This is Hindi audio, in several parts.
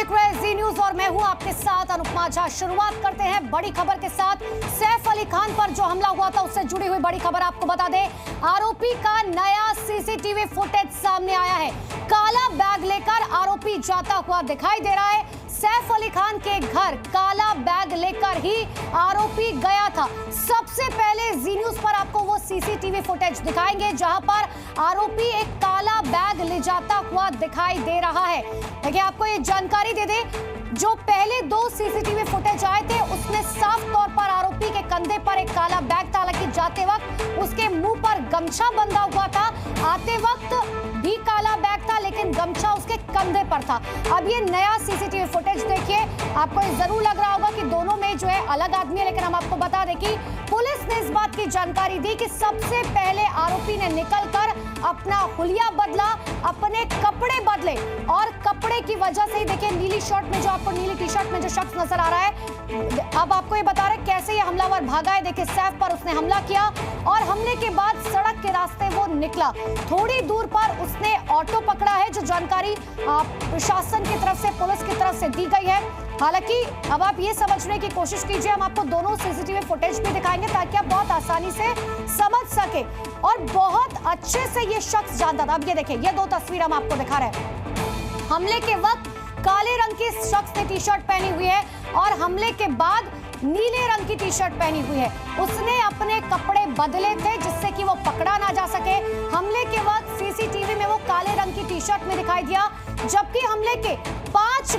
देख रहे हैं जी न्यूज और मैं हूं आपके साथ अनुपमा झा। शुरुआत करते हैं बड़ी खबर के साथ। सैफ अली खान पर जो हमला हुआ था उससे जुड़ी हुई बड़ी खबर आपको बता दें। आरोपी का नया सीसीटीवी फुटेज सामने आया है। काला बैग लेकर आरोपी जाता हुआ दिखाई दे रहा है। सैफ अली खान के घर काला बैग लेकर ही आरोपी गया था। सबसे पहले जी न्यूज पर आपको वो सीसीटीवी फुटेज दिखाएंगे जहां पर आरोपी एक काला बैग ले जाता हुआ दिखाई दे रहा है। देखिए, आपको ये जानकारी दे दें, जो पहले दो सीसीटीवी फुटेज आए थे उसमें साफ तौर पर आरोपी के कंधे पर एक काला बैग था। हालांकि जाते वक्त उसके मुंह पर गमछा बंधा हुआ था, आते वक्त भी काला बैग था लेकिन गमछा उसके कंधे पर था। अब ये नया सीसीटीवी फुटेज देखिए, आपको ये जरूर लग रहा होगा कि दोनों में जो है अलग आदमी है, लेकिन हम आपको बता दें कि पुलिस ने इस बात की जानकारी दी कि सबसे पहले आरोपी ने निकलकर अपना हुलिया बदला, अपने कपड़े बदले और कपड़े की वजह से ही देखिए नीली शर्ट में जो आपको नीली टी शर्ट में जो शख्स नजर आ रहा है, अब आपको ये बता रहे कैसे ये हमलावर भागा है। देखिए, सैफ पर उसने हमला किया और हमले के बाद सड़क के रास्ते वो निकला। थोड़ी दूर पर उसने ऑटो पकड़ा है, जो जानकारी प्रशासन की तरफ से पुलिस की तरफ से दी गई है। हालांकि अब आप ये समझने की कोशिश कीजिए, हम आपको दोनों सीसीटीवी फुटेज भी दिखाएंगे ताकि आप बहुत आसानी से समझ सके और बहुत अच्छे से ये शख्स जानता था। अब ये देखिए, ये दो तस्वीर हम आपको दिखा रहे हैं। हमले के वक्त काले रंग की शख्स ने टी शर्ट पहनी हुई है और हमले के बाद नीले रंग की टी शर्ट पहनी हुई है। उसने अपने कपड़े बदले थे जिससे कि वो पकड़ा ना जा सके। हमले के वक्त सीसीटीवी में वो काले रंग की टी शर्ट में दिखाई दिया, जबकि हमले के 5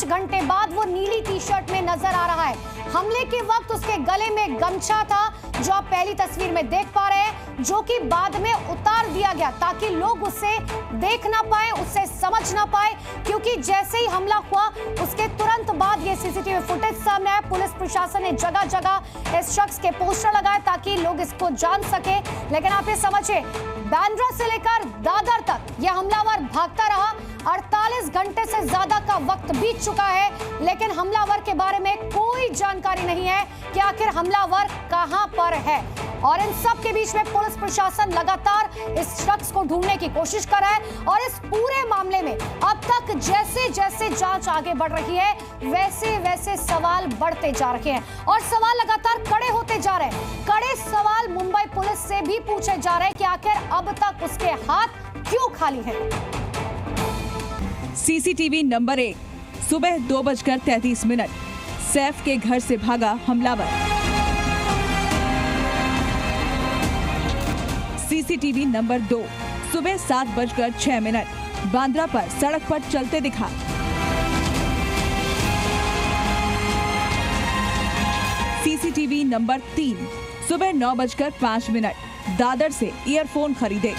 घंटे बाद वो नीली टी शर्ट में नजर आ रहा है। हमले के वक्त उसके गले में गमछा था, जो आप पहली तस्वीर में देख पा रहे हैं, जो कि बाद में उतार दिया गया ताकि लोग उसे देख ना पाए, उससे समझ ना पाए, क्योंकि जैसे ही हमला हुआ उसके तुरंत बाद ये सीसीटीवी फुटेज सामने आया। पुलिस प्रशासन ने जगह जगह इस शख्स के पोस्टर लगाए ताकि लोग इसको जान सके। लेकिन आप ये समझिए, बांद्रा से लेकर दादर तक यह हमलावर भागता रहा। 48 घंटे से ज्यादा का वक्त बीत चुका है, लेकिन हमलावर के बारे में कोई जानकारी नहीं है कि आखिर हमलावर कहां पर है। और इन सब के बीच में पुलिस प्रशासन लगातार इस शख्स को ढूंढने की कोशिश कर रहा है और इस पूरे मामले में अब तक जैसे जैसे जांच आगे बढ़ रही है वैसे वैसे सवाल बढ़ते जा रहे हैं और सवाल लगातार कड़े होते जा रहे हैं। कड़े सवाल मुंबई पुलिस से भी पूछे जा रहे हैं कि आखिर अब तक उसके हाथ क्यों खाली हैं। सीसीटीवी नंबर 1, सुबह 2:33। सैफ के घर से भागा हमलावर। सीसीटीवी नंबर 2, सुबह 7:06। बांद्रा पर सड़क पर चलते दिखा। सीसीटीवी नंबर 3, सुबह 9:05। दादर से ईयरफोन खरीदे।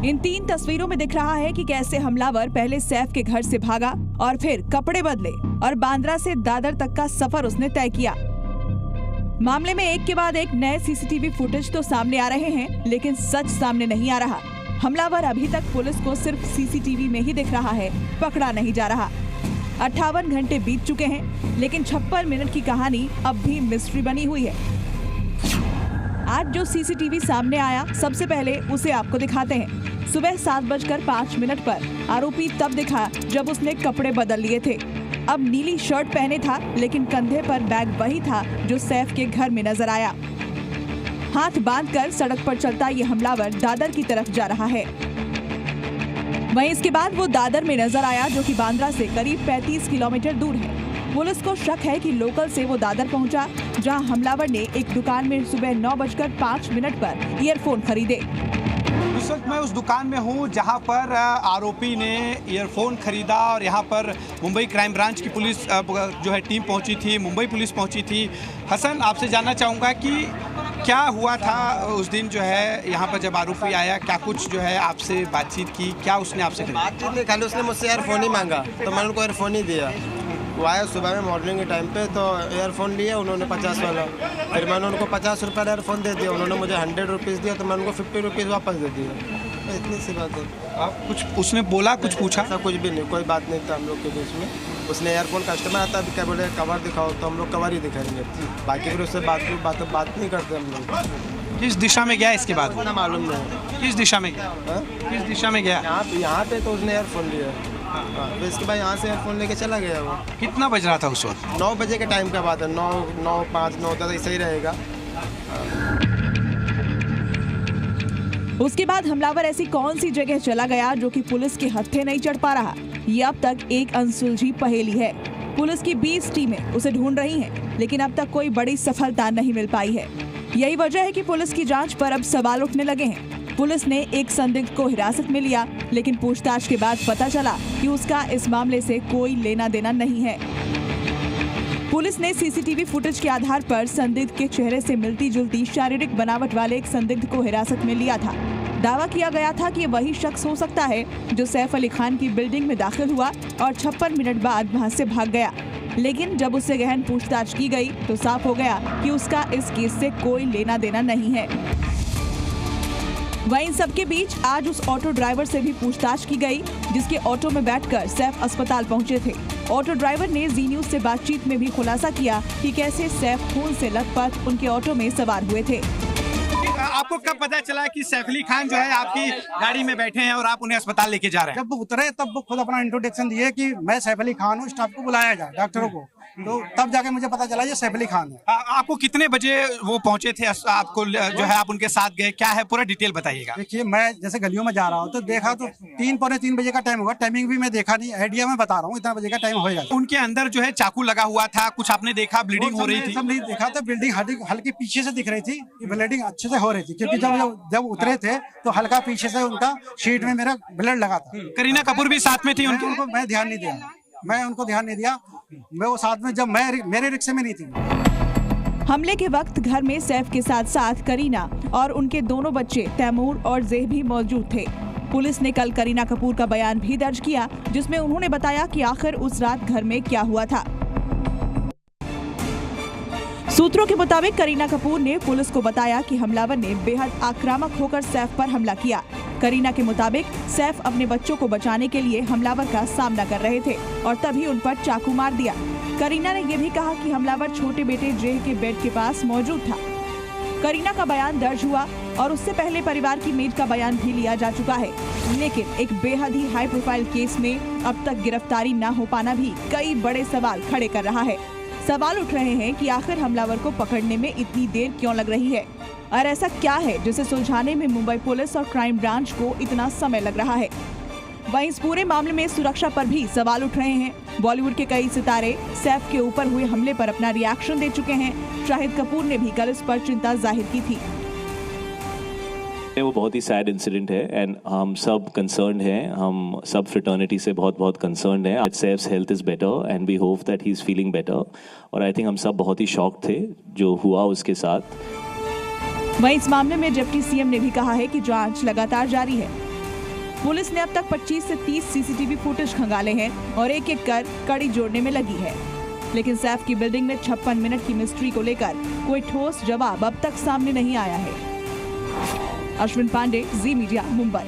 इन 3 तस्वीरों में दिख रहा है कि कैसे हमलावर पहले सैफ के घर से भागा और फिर कपड़े बदले और बांद्रा से दादर तक का सफर उसने तय किया। मामले में एक के बाद एक नए सीसीटीवी फुटेज तो सामने आ रहे हैं, लेकिन सच सामने नहीं आ रहा। हमलावर अभी तक पुलिस को सिर्फ सीसीटीवी में ही दिख रहा है, पकड़ा नहीं जा रहा। 58 घंटे बीत चुके हैं, लेकिन 56 मिनट की कहानी अब भी मिस्ट्री बनी हुई है। आज जो सीसीटीवी सामने आया, सबसे पहले उसे आपको दिखाते हैं। सुबह 7:05 पर आरोपी तब दिखा जब उसने कपड़े बदल लिए थे। अब नीली शर्ट पहने था, लेकिन कंधे पर बैग वही था जो सैफ के घर में नजर आया। हाथ बांधकर सड़क पर चलता ये हमलावर दादर की तरफ जा रहा है। वहीं इसके बाद वो दादर में नजर आया, जो कि बांद्रा से करीब 35 किलोमीटर दूर है। पुलिस को शक है कि लोकल से वो दादर पहुंचा, जहां हमलावर ने एक दुकान में सुबह 9:05 पर ईयरफोन खरीदे। इस वक्त मैं उस दुकान में हूं जहां पर आरोपी ने ईयरफोन खरीदा और यहां पर मुंबई क्राइम ब्रांच की पुलिस जो है टीम पहुंची थी, मुंबई पुलिस पहुंची थी। हसन, आपसे जानना चाहूँगा कि क्या हुआ था उस दिन जो है यहाँ पर जब आरोपी आया, क्या कुछ जो है आपसे बातचीत की, क्या उसने आपसे बातचीत नहीं, खाली उसने मुझसे ईयरफोन ही मांगा तो मैंने उनको ईयरफोन ही दिया। वो आया सुबह में मॉर्निंग के टाइम पे, तो ईयरफोन लिया उन्होंने 50 वाला, फिर मैंने उनको 50 रुपये ईयरफोन दे दिया। उन्होंने मुझे 100 रुपीज़ दिया, तो मैंने उनको 50 रुपीज़ वापस दे दिया। इतनी सी बात है। आप कुछ उसने बोला, कुछ पूछा? ऐसा कुछ भी नहीं, कोई बात नहीं था हम लोग के बीच में। उसने ईयरफोन कस्टमर आता है, क्या बोले कवर दिखाओ, तो हम लोग कवर ही दिखाएंगे, बाकी फिर उससे बात नहीं करते हम लोग। किस दिशा में गया इसके बाद? इतना मालूम नहीं। किस दिशा में गया? हाँ? किस दिशा में गया? यहाँ पे तो उसने एयरफोन लिया। हाँ, तो इसके बाद यहाँ से एयरफोन लेके चला गया वो। कितना बज रहा था उस वक्त? 9 बजे के टाइम का बात है। 9, 5, 9 तक ऐसे ही रहेगा। उसके बाद हमलावर ऐसी कौन सी जगह चला गया जो कि पुलिस के हत्थे नहीं चढ़ पा रहा, ये अब तक एक अनसुलझी पहेली है। पुलिस की 20 टीमें उसे ढूंढ रही हैं, लेकिन अब तक कोई बड़ी सफलता नहीं मिल पाई है। यही वजह है कि पुलिस की जांच पर अब सवाल उठने लगे हैं। पुलिस ने एक संदिग्ध को हिरासत में लिया, लेकिन पूछताछ के बाद पता चला कि उसका इस मामले से कोई लेना देना नहीं है। पुलिस ने सीसीटीवी फुटेज के आधार पर संदिग्ध के चेहरे से मिलती जुलती शारीरिक बनावट वाले एक संदिग्ध को हिरासत में लिया था। दावा किया गया था कि वही शख्स हो सकता है जो सैफ अली खान की बिल्डिंग में दाखिल हुआ और 56 मिनट बाद वहां से भाग गया। लेकिन जब उससे गहन पूछताछ की गई तो साफ हो गया कि उसका इस केस से कोई लेना देना नहीं है। वहीं सबके बीच आज उस ऑटो ड्राइवर से भी पूछताछ की गई, जिसके ऑटो में बैठकर सैफ अस्पताल पहुंचे थे। ऑटो ड्राइवर ने जी न्यूज से बातचीत में भी खुलासा किया कि कैसे सैफ खून से लथपथ उनके ऑटो में सवार हुए थे। आपको कब पता चला कि सैफ अली खान जो है आपकी गाड़ी में बैठे हैं और आप उन्हें अस्पताल लेके जा रहे हैं? जब वो उतरे तब वो खुद अपना इंट्रोडक्शन दिए कि मैं सैफ अली खान हूँ, स्टाफ को बुलाया जाए, डॉक्टरों को। तो तब जाके मुझे पता चला ये सैफ अली खान है। आपको कितने बजे वो पहुंचे थे? आपको जो है आप उनके साथ गए, क्या है पूरा डिटेल बताइएगा। देखिए, मैं जैसे गलियों में जा रहा हूँ तो देखा तो 3, पौने 3 बजे का टाइम होगा। टाइमिंग भी मैं देखा नहीं, आइडिया में बता रहा हूँ इतना बजे का टाइम होगा। उनके अंदर जो है चाकू लगा हुआ था, कुछ आपने देखा? ब्लीडिंग हो रही थी? सब नहीं देखा था। बिल्डिंग हल्की पीछे से दिख रही थी, ब्लीडिंग अच्छे से हो रही थी, क्योंकि जब उतरे थे तो हल्का पीछे से उनका शीट में मेरा ब्लड लगा था। करीना कपूर भी साथ में थी उनके? उनको मैं ध्यान नहीं दिया, मैं उनको ध्यान नहीं दिया। मैं वो साथ में जब मैं मेरे रिक्शे में नहीं थी। हमले के वक्त घर में सैफ के साथ साथ करीना और उनके दोनों बच्चे तैमूर और ज़ेह भी मौजूद थे। पुलिस ने कल करीना कपूर का बयान भी दर्ज किया, जिसमें उन्होंने बताया कि आखिर उस रात घर में क्या हुआ था। सूत्रों के मुताबिक करीना कपूर ने पुलिस को बताया कि हमलावर ने बेहद आक्रामक होकर सैफ पर हमला किया। करीना के मुताबिक सैफ अपने बच्चों को बचाने के लिए हमलावर का सामना कर रहे थे और तभी उन पर चाकू मार दिया। करीना ने यह भी कहा कि हमलावर छोटे बेटे जेह के बेड के पास मौजूद था। करीना का बयान दर्ज हुआ और उससे पहले परिवार की मेड का बयान भी लिया जा चुका है। लेकिन एक बेहद ही हाई प्रोफाइल केस में अब तक गिरफ्तारी न हो पाना भी कई बड़े सवाल खड़े कर रहा है। सवाल उठ रहे हैं कि आखिर हमलावर को पकड़ने में इतनी देर क्यों लग रही है और ऐसा क्या है जिसे सुलझाने में मुंबई पुलिस और क्राइम ब्रांच को इतना समय लग रहा है। वहीं इस पूरे मामले में सुरक्षा पर भी सवाल उठ रहे हैं। बॉलीवुड के कई सितारे सैफ के ऊपर हुए हमले पर अपना रिएक्शन दे चुके हैं। शाहिद कपूर ने भी कल इस पर चिंता जाहिर की थी। वो बहुत ही सैड इंसिडेंट है एंड हम सब कंसर्न्ड हैं, हम सब फ्रेटर्निटी से बहुत कंसर्न्ड हैं। Saif's health is better and we hope that he is feeling better. और आई थिंक हम सब बहुत ही शॉक थे जो हुआ उसके साथ। वहीं इस मामले में डिप्टी सीएम ने भी कहा है कि जांच लगातार जारी है। पुलिस ने अब तक 25 से 30 सीसीटीवी फुटेज खंगाले हैं और एक एक कर कड़ी जोड़ने में लगी है। लेकिन सैफ की बिल्डिंग में 56 मिनट की मिस्ट्री को लेकर कोई ठोस जवाब अब तक सामने नहीं आया है। अश्विन पांडे, जी मीडिया, मुंबई।